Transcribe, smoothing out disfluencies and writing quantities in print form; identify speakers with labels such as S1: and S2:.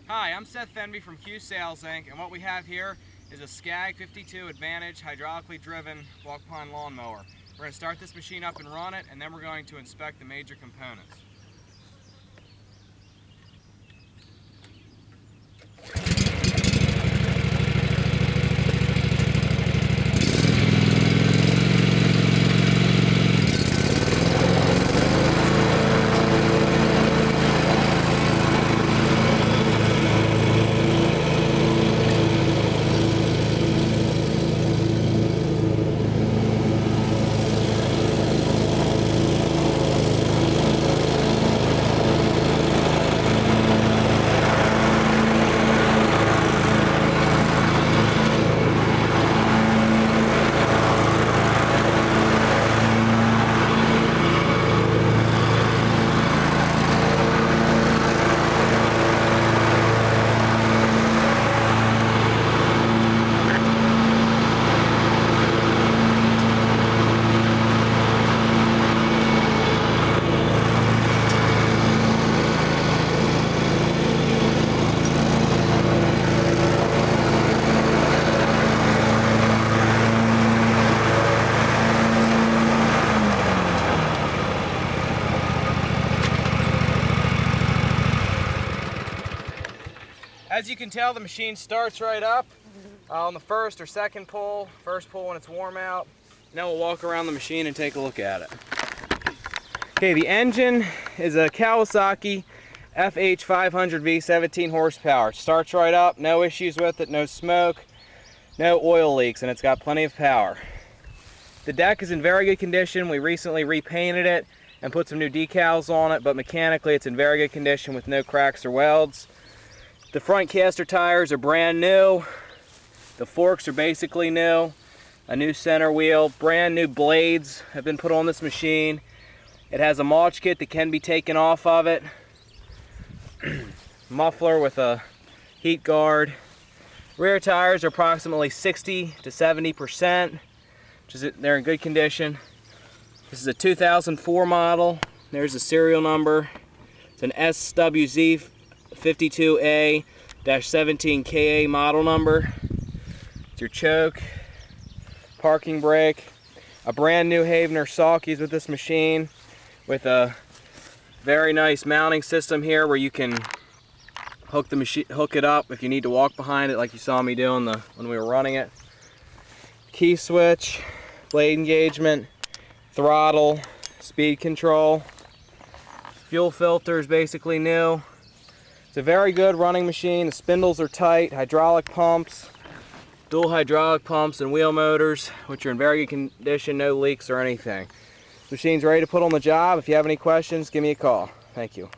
S1: Hi, I'm Seth Fenby from Q Sales Inc. and what we have here is a Scag 52 Advantage hydraulically driven walk behind lawnmower. We're going to start this machine up and run it, and then we're going to inspect the major components. As you can tell, the machine starts right up on the first or second pull. First pull when it's warm out. Now we'll walk around the machine and take a look at it. Okay, the engine is a Kawasaki FH500V, 17 horsepower. Starts right up, no issues with it, no smoke, no oil leaks, and it's got plenty of power. The deck is in very good condition. We recently repainted it and put some new decals on it, but mechanically it's in very good condition with no cracks or welds. The front caster tires are brand new. The forks are basically new. A new center wheel. Brand new blades have been put on this machine. It has a mulch kit that can be taken off of it. Muffler with a heat guard. Rear tires are approximately 60 to 70%. They're in good condition. This is a 2004 model. There's the serial number. It's an SWZ 52A-17KA model number. It's your choke, parking brake, a brand new Havener Salkies with this machine, with a very nice mounting system here where you can hook it up if you need to walk behind it, like you saw me doing when we were running it. Key switch, blade engagement, throttle, speed control. Fuel filter is basically new. It's a very good running machine. The spindles are tight, hydraulic pumps, dual hydraulic pumps and wheel motors, which are in very good condition, no leaks or anything. The machine's ready to put on the job. If you have any questions, give me a call. Thank you.